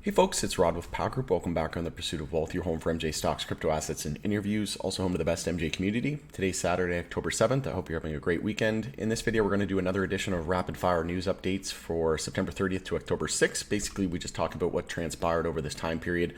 Hey folks, it's Rod with Power Group. Welcome back on the Pursuit of Wealth, your home for MJ stocks, crypto assets, and interviews. Also home to the best MJ community. Today's Saturday, October 7th. I hope you're having a great weekend. In this video, we're going to do another edition of rapid fire news updates for September 30th to October 6th. Basically, we just talk about what transpired over this time period.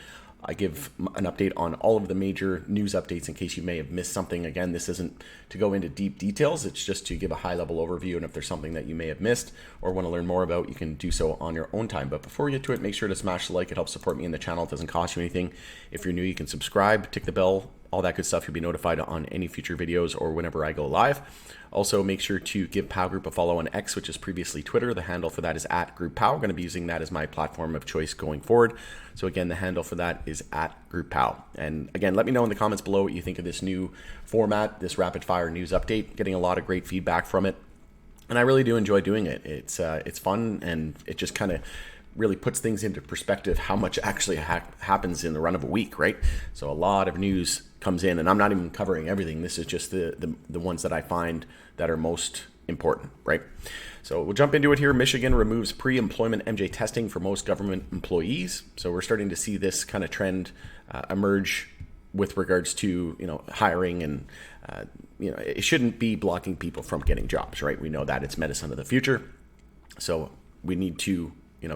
I give an update on all of the major news updates in case you may have missed something. Again, this isn't to go into deep details. It's just to give a high-level overview, and if there's something that you may have missed or want to learn more about, you can do so on your own time. But before we get to it, make sure to smash the like. It helps support me in the channel. It doesn't cost you anything. If you're new, you can subscribe, tick the bell, all that good stuff. You'll be notified on any future videos or whenever I go live. Also, make sure to give Pow Group a follow on X, which is previously Twitter. The handle for that is @GroupPow. I'm going to be using that as my platform of choice going forward. So again, the handle for that is @GroupPow. And again, let me know in the comments below what you think of this new format, this rapid fire news update. Getting a lot of great feedback from it, and I really do enjoy doing it. It's fun, and it just kind of really puts things into perspective how much actually happens in the run of a week, right? So a lot of news comes in, and I'm not even covering everything. This is just the ones that I find that are most important, right? So we'll jump into it here. Michigan removes pre-employment MJ testing for most government employees. So we're starting to see this kind of trend emerge with regards to hiring, and it shouldn't be blocking people from getting jobs, right? We know that it's medicine of the future, so we need to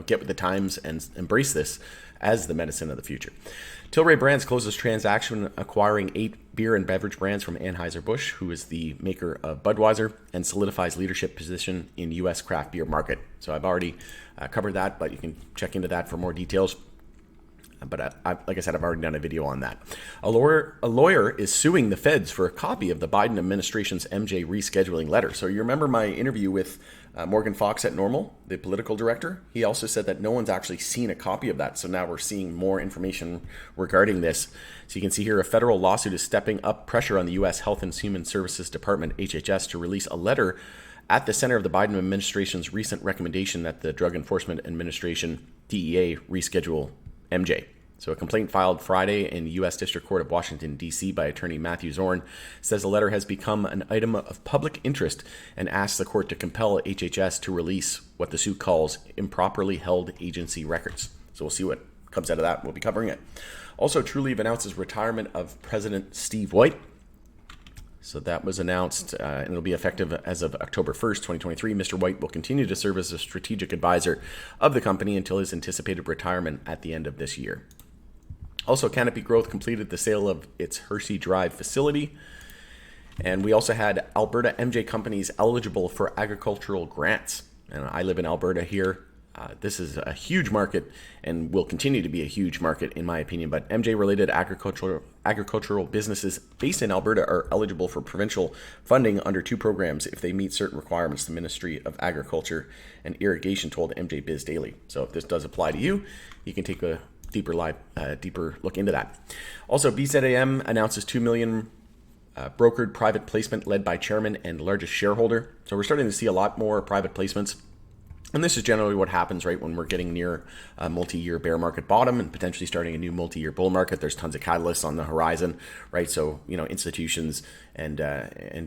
get with the times and embrace this as the medicine of the future. Tilray Brands closes transaction acquiring 8 beer and beverage brands from Anheuser-Busch, who is the maker of Budweiser, and solidifies leadership position in U.S. craft beer market. So I've already covered that, but you can check into that for more details. But like I said, I've already done a video on that. A lawyer is suing the feds for a copy of the Biden administration's MJ rescheduling letter. So you remember my interview with Morgan Fox at Normal, the political director? He also said that no one's actually seen a copy of that. So now we're seeing more information regarding this. So you can see here a federal lawsuit is stepping up pressure on the U.S. Health and Human Services Department, HHS, to release a letter at the center of the Biden administration's recent recommendation that the Drug Enforcement Administration, DEA, reschedule MJ. So a complaint filed Friday in the U.S. District Court of Washington, D.C. by attorney Matthew Zorn says the letter has become an item of public interest and asks the court to compel HHS to release what the suit calls improperly held agency records. So we'll see what comes out of that. We'll be covering it. Also, Trulieve announces retirement of President Steve White. So that was announced, and it'll be effective as of October 1st, 2023. Mr. White will continue to serve as a strategic advisor of the company until his anticipated retirement at the end of this year. Also, Canopy Growth completed the sale of its Hershey Drive facility. And we also had Alberta MJ companies eligible for agricultural grants. And I live in Alberta here. This is a huge market and will continue to be a huge market, in my opinion. But MJ-related agricultural businesses based in Alberta are eligible for provincial funding under 2 programs if they meet certain requirements, the Ministry of Agriculture and Irrigation told MJ Biz Daily. So if this does apply to you, you can take a deeper look into that. Also, BZM announces $2 million brokered private placement led by chairman and largest shareholder. So we're starting to see a lot more private placements. And this is generally what happens, right, when we're getting near a multi-year bear market bottom and potentially starting a new multi-year bull market. There's tons of catalysts on the horizon, right? So, institutions and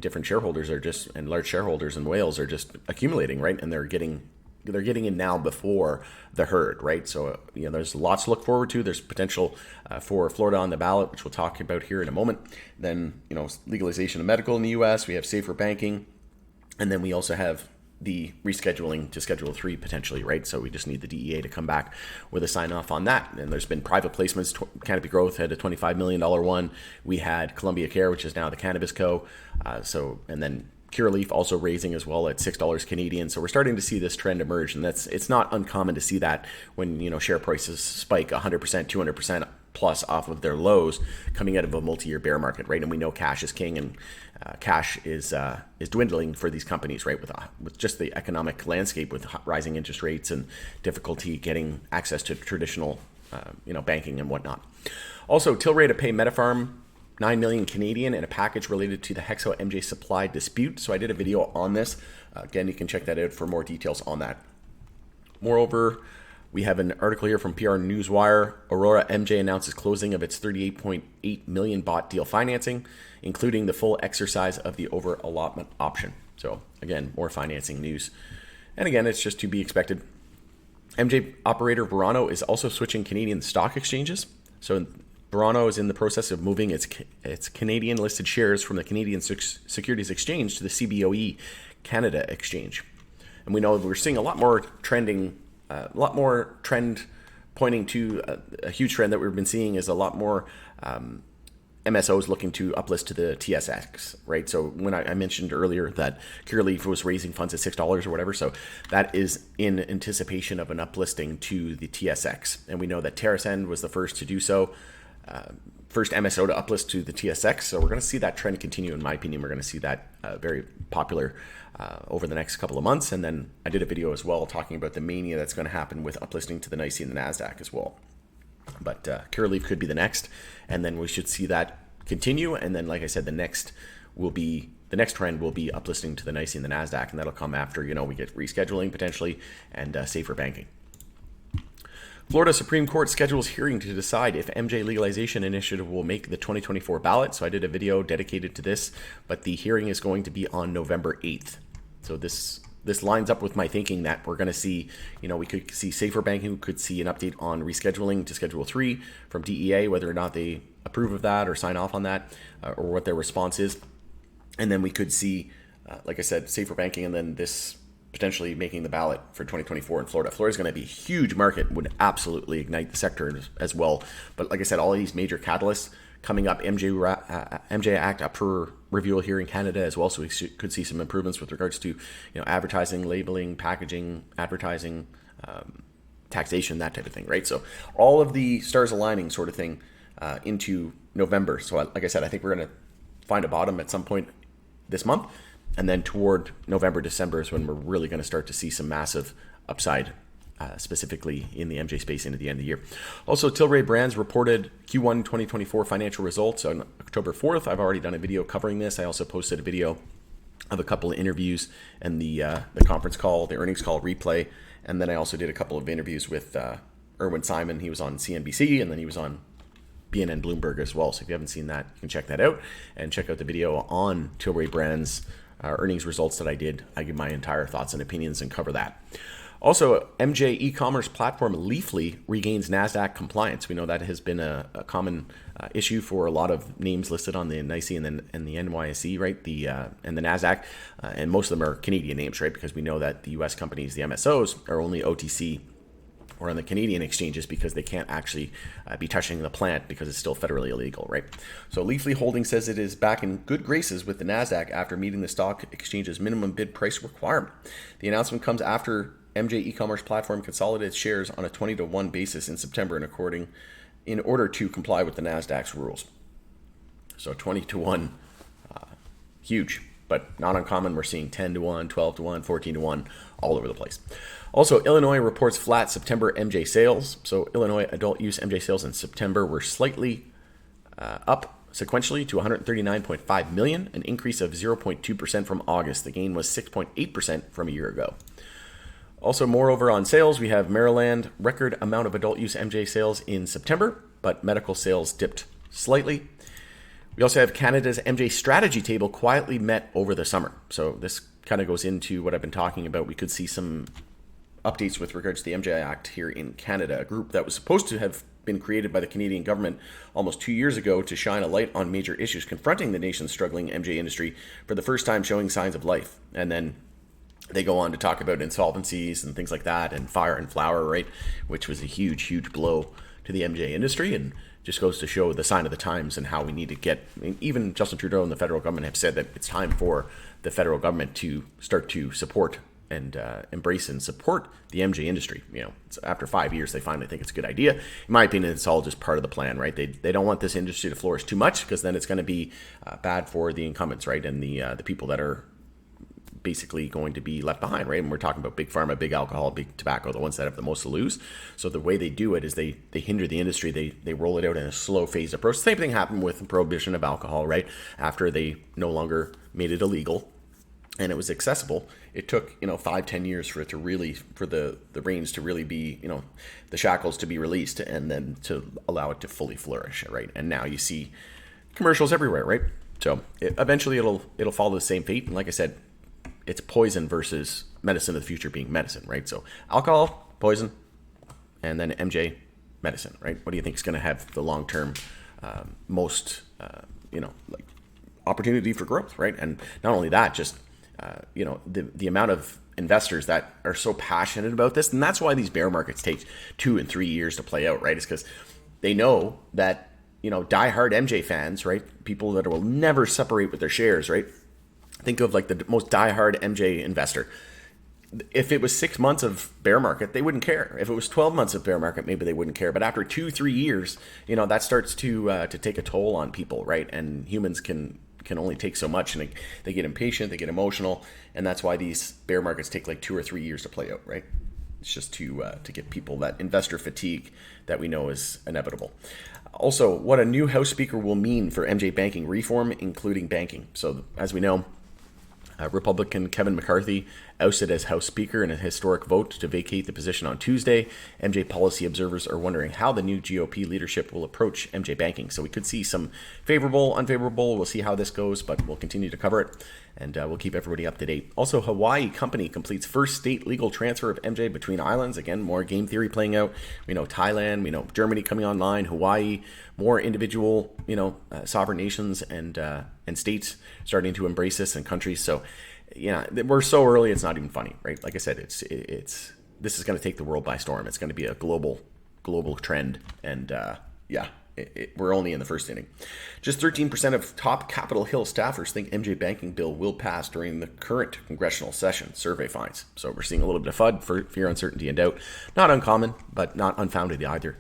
different shareholders are just, and large shareholders and whales are just accumulating, right? And they're getting in now before the herd, right? So, there's lots to look forward to. There's potential for Florida on the ballot, which we'll talk about here in a moment. Then, legalization of medical in the U.S. We have safer banking. And then we also have the rescheduling to Schedule 3 potentially, right? So we just need the DEA to come back with a sign off on that. And there's been private placements. Canopy Growth had a $25 million one. We had Columbia Care, which is now the Cannabis Co. And then Curaleaf also raising as well at $6 Canadian. So we're starting to see this trend emerge, and it's not uncommon to see that when share prices spike 100%, 200% plus off of their lows coming out of a multi-year bear market, right? And we know cash is king, and cash is dwindling for these companies, right? With just the economic landscape, with rising interest rates and difficulty getting access to traditional, banking and whatnot. Also, Tilray to pay MediPharm 9 million Canadian in a package related to the Hexo MJ supply dispute. So I did a video on this. Again, you can check that out for more details on that. Moreover, we have an article here from PR Newswire. Aurora MJ announces closing of its $38.8 million bought deal financing, including the full exercise of the over allotment option. So again, more financing news. And again, it's just to be expected. MJ operator Verano is also switching Canadian stock exchanges. So Verano is in the process of moving its Canadian listed shares from the Canadian Securities Exchange to the CBOE Canada Exchange. And we know we're seeing a lot more trend pointing to a huge trend that we've been seeing is a lot more MSOs looking to uplist to the TSX, right? So when I mentioned earlier that Curaleaf was raising funds at $6 or whatever, so that is in anticipation of an uplisting to the TSX. And we know that TerrAscend was the first to do so, first MSO to uplist to the TSX. So we're going to see that trend continue. In my opinion, we're going to see that very popular over the next couple of months. And then I did a video as well talking about the mania that's going to happen with uplisting to the NYSE and the NASDAQ as well. But Curaleaf could be the next, and then we should see that continue. And then, like I said, the next trend will be uplisting to the NYSE and the NASDAQ, and that'll come after we get rescheduling potentially and safer banking. Florida Supreme Court schedules hearing to decide if MJ legalization initiative will make the 2024 ballot. So I did a video dedicated to this, but the hearing is going to be on November 8th. So this lines up with my thinking that we're going to see, we could see safer banking, we could see an update on rescheduling to Schedule 3 from DEA, whether or not they approve of that or sign off on that, or what their response is. And then we could see, like I said, safer banking, and then this potentially making the ballot for 2024 in Florida. Florida is going to be a huge market, would absolutely ignite the sector as well. But like I said, all of these major catalysts coming up, MJ Act up for review here in Canada as well, so we could see some improvements with regards to advertising, labeling, packaging, advertising, taxation, that type of thing, right? So all of the stars aligning sort of thing into November. So like I said, I think we're going to find a bottom at some point this month, and then toward November, December is when we're really going to start to see some massive upside, specifically in the MJ space into the end of the year. Also, Tilray Brands reported Q1 2024 financial results on October 4th. I've already done a video covering this. I also posted a video of a couple of interviews and the conference call, the earnings call replay. And then I also did a couple of interviews with Erwin Simon. He was on CNBC, and then he was on BNN Bloomberg as well. So if you haven't seen that, you can check that out and check out the video on Tilray Brands earnings results that I did. I give my entire thoughts and opinions and cover that. Also, MJ e-commerce platform Leafly regains NASDAQ compliance. We know that has been a common issue for a lot of names listed on the NYSE and the NYSE, right? And the NASDAQ, and most of them are Canadian names, right? Because we know that the US companies, the MSOs, are only OTC or on the Canadian exchanges because they can't actually be touching the plant because it's still federally illegal, right? So Leafly Holdings says it is back in good graces with the NASDAQ after meeting the stock exchange's minimum bid price requirement. The announcement comes after MJ e-commerce platform consolidated shares on a 20-to-1 basis in September in order to comply with the NASDAQ's rules. So 20-to-1, huge, but not uncommon. We're seeing 10-to-1, 12-to-1, 14-to-1 all over the place. Also, Illinois reports flat September MJ sales. So Illinois adult use MJ sales in September were slightly up sequentially to 139.5 million, an increase of 0.2% from August. The gain was 6.8% from a year ago. Also, moreover, on sales, we have Maryland record amount of adult use MJ sales in September, but medical sales dipped slightly. We also have Canada's MJ strategy table quietly met over the summer. So this kind of goes into what I've been talking about. We could see some updates with regards to the MJ Act here in Canada, a group that was supposed to have been created by the Canadian government almost 2 years ago to shine a light on major issues confronting the nation's struggling MJ industry, for the first time showing signs of life. And then they go on to talk about insolvencies and things like that, and fire and flower, right? Which was a huge, huge blow to the MJ industry, and just goes to show the sign of the times and how we need to get, even Justin Trudeau and the federal government have said that it's time for the federal government to start to support and embrace and support the MJ industry. After 5 years, they finally think it's a good idea. In my opinion, it's all just part of the plan, right? They don't want this industry to flourish too much, because then it's going to be bad for the incumbents, right? And the people that are basically going to be left behind, right? And we're talking about big pharma, big alcohol, big tobacco, the ones that have the most to lose. So the way they do it is they hinder the industry. They roll it out in a slow phased approach. Same thing happened with prohibition of alcohol, right? After they no longer made it illegal and it was accessible, it took 5-10 years for it to really, for the reins to really be, the shackles to be released, and then to allow it to fully flourish, right? And now you see commercials everywhere, right? So eventually it'll follow the same fate. And like I said, it's poison versus medicine of the future being medicine, right? So alcohol, poison, and then MJ Medicine, right? What do you think is going to have the long-term most, like opportunity for growth, right? And not only that, just, the amount of investors that are so passionate about this. And that's why these bear markets take 2 and 3 years to play out, right? It's because they know that, diehard MJ fans, right? People that will never separate with their shares, right? Think of like the most diehard MJ investor. If it was 6 months of bear market, they wouldn't care. If it was 12 months of bear market, maybe they wouldn't care. But after 2-3 years, that starts to take a toll on people, right? And humans can only take so much, and they get impatient, they get emotional, and that's why these bear markets take like 2 or 3 years to play out, right? It's just to get people that investor fatigue that we know is inevitable. Also, what a new House Speaker will mean for MJ banking reform, including banking. So, as we know, Republican Kevin McCarthy ousted as House Speaker in a historic vote to vacate the position on Tuesday. MJ policy observers are wondering how the new GOP leadership will approach MJ banking. So we could see some favorable, unfavorable. We'll see how this goes, but we'll continue to cover it, and we'll keep everybody up to date. Also, Hawaii company completes first state legal transfer of MJ between islands. Again, more game theory playing out. We know Thailand, we know Germany coming online, Hawaii, more individual, sovereign nations and states starting to embrace this, and countries. So, we're so early, it's not even funny, right? Like I said, this is going to take the world by storm. It's going to be a global trend, and we're only in the first inning. Just 13% of top Capitol Hill staffers think MJ banking bill will pass during the current congressional session, survey finds. So we're seeing a little bit of FUD, fear, uncertainty, and doubt. Not uncommon, but not unfounded either.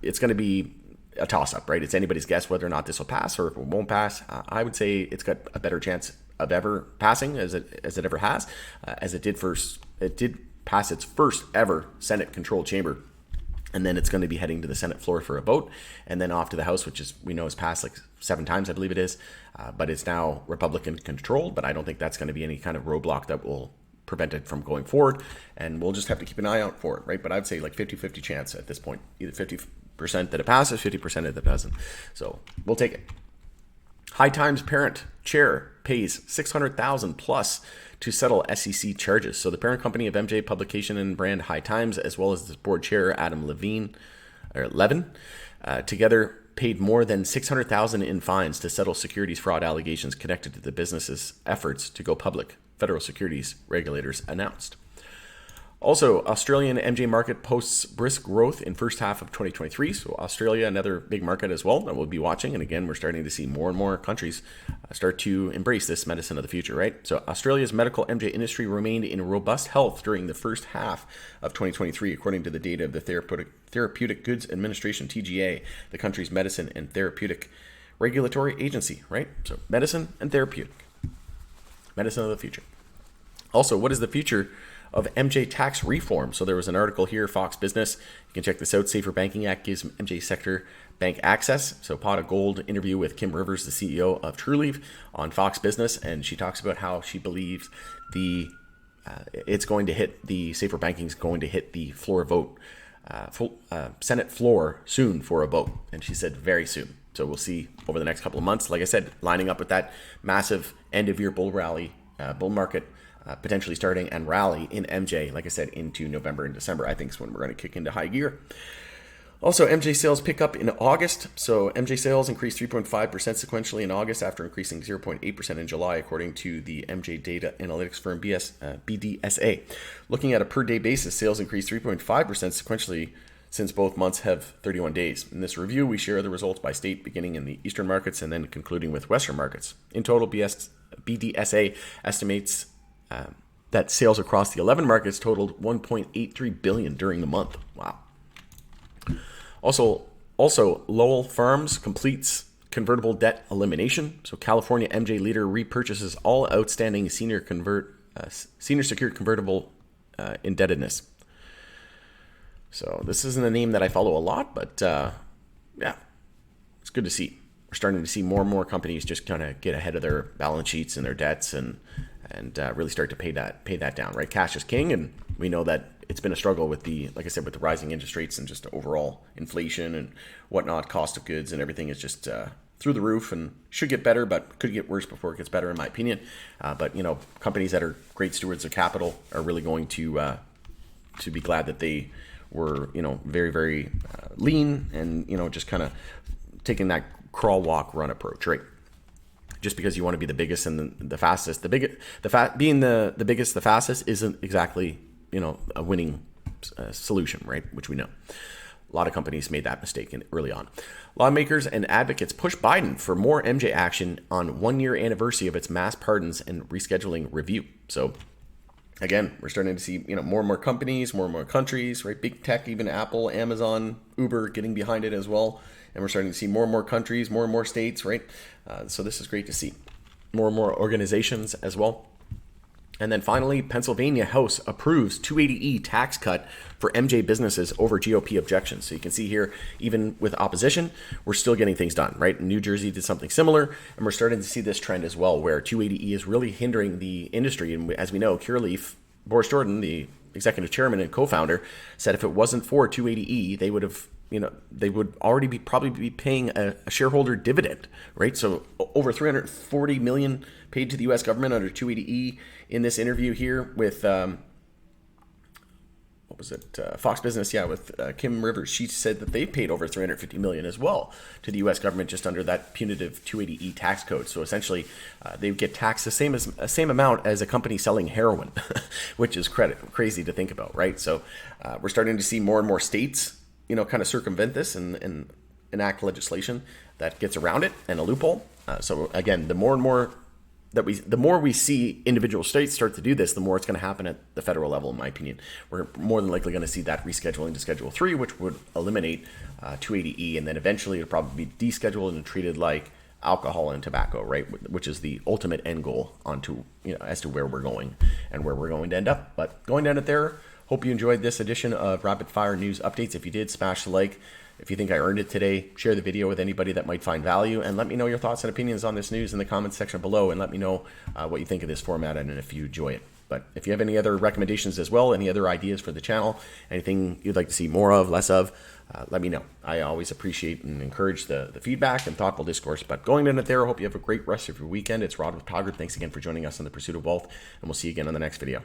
It's going to be a toss-up, right? It's anybody's guess whether or not this will pass or if it won't pass. I would say it's got a better chance of ever passing as it ever has, as it did first. It did pass its first ever Senate controlled chamber, and then it's going to be heading to the Senate floor for a vote, and then off to the House, which we know has passed like 7 times, I believe it is, but it's now Republican controlled. But I don't think that's going to be any kind of roadblock that will prevent it from going forward, and we'll just have to keep an eye out for it, right? But I'd say like 50-50 chance at this point, either 50% that it passes, 50% that it doesn't. So we'll take it. High Times parent chair pays $600,000 plus to settle SEC charges. So the parent company of MJ publication and brand High Times, as well as the board chair Adam Levin, together paid more than $600,000 in fines to settle securities fraud allegations connected to the business's efforts to go public, federal securities regulators announced. Also, Australian MJ market posts brisk growth in first half of 2023. So Australia, another big market as well that we'll be watching. And again, we're starting to see more and more countries start to embrace this medicine of the future, right? So Australia's medical MJ industry remained in robust health during the first half of 2023, according to the data of the Therapeutic Goods Administration, TGA, the country's medicine and therapeutic regulatory agency, right? So medicine and therapeutic. Medicine of the future. Also, what is the future of MJ tax reform? So there was an article here, Fox Business. You can check this out. Safer Banking Act gives MJ sector bank access. So Pot of Gold interview with Kim Rivers, the CEO of TrueLeave, on Fox Business, and she talks about how she believes it's going to hit the safer banking is going to hit the floor vote, Senate floor soon for a vote, and she said very soon. So we'll see over the next couple of months. Like I said, lining up with that massive end of year bull rally, bull market. Potentially starting and rally in MJ, like I said, into November and December, I think is when we're going to kick into high gear. Also, MJ sales pick up in August. So MJ sales increased 3.5% sequentially in August after increasing 0.8% in July, according to the MJ data analytics firm BDSA. Looking at a per day basis, sales increased 3.5% sequentially since both months have 31 days. In this review, we share the results by state, beginning in the eastern markets and then concluding with western markets. In total, BDSA estimates that sales across the 11 markets totaled $1.83 billion during the month. Wow. Also, Lowell Farms completes convertible debt elimination. So California MJ leader repurchases all outstanding senior secured convertible indebtedness. So this isn't a name that I follow a lot, but it's good to see. We're starting to see more and more companies just kind of get ahead of their balance sheets and their debts and really start to pay that down, right? Cash is king, and we know that it's been a struggle with like I said, with the rising interest rates and just overall inflation and whatnot, cost of goods and everything is just through the roof and should get better, but could get worse before it gets better, in my opinion. But companies that are great stewards of capital are really going to be glad that they were, very, very lean and, just kind of taking that crawl, walk, run approach, right? Just because you want to be the biggest and the fastest, being the biggest, the fastest isn't exactly, a winning solution, right? Which we know. A lot of companies made that mistake early on. Lawmakers and advocates push Biden for more MJ action on 1-year anniversary of its mass pardons and rescheduling review. So again, we're starting to see, more and more companies, more and more countries, right? Big tech, even Apple, Amazon, Uber getting behind it as well. And we're starting to see more and more countries, more and more states, right? So this is great to see. More and more organizations as well. And then finally, Pennsylvania House approves 280E tax cut for MJ businesses over GOP objections. So you can see here, even with opposition, we're still getting things done, right? New Jersey did something similar, and we're starting to see this trend as well, where 280E is really hindering the industry. And as we know, Curaleaf, Boris Jordan, the executive chairman and co-founder, said if it wasn't for 280E, they would have, they would already probably be paying a shareholder dividend, right? So over $340 million paid to the U.S. government under 280E. In this interview here with, Fox Business, with Kim Rivers, she said that they paid over $350 million as well to the U.S. government just under that punitive 280E tax code. So essentially, they get taxed the same amount as a company selling heroin, which is crazy to think about, right? So we're starting to see more and more states, kind of circumvent this and enact legislation that gets around it and a loophole. So again, the more we see individual states start to do this, the more it's going to happen at the federal level, in my opinion. We're more than likely going to see that rescheduling to Schedule 3, which would eliminate 280E, and then eventually it'll probably be descheduled and treated like alcohol and tobacco, right? Which is the ultimate end goal as to where we're going and where we're going to end up. But going down it there, hope you enjoyed this edition of Rapid Fire News Updates. If you did, smash the like. If you think I earned it today, share the video with anybody that might find value, and let me know your thoughts and opinions on this news in the comments section below, and let me know what you think of this format and if you enjoy it. But if you have any other recommendations as well, any other ideas for the channel, anything you'd like to see more of, less of, let me know. I always appreciate and encourage the feedback and thoughtful discourse. But going in it there, I hope you have a great rest of your weekend. It's Rod with Togger. Thanks again for joining us on the Pursuit of Wealth, and we'll see you again on the next video.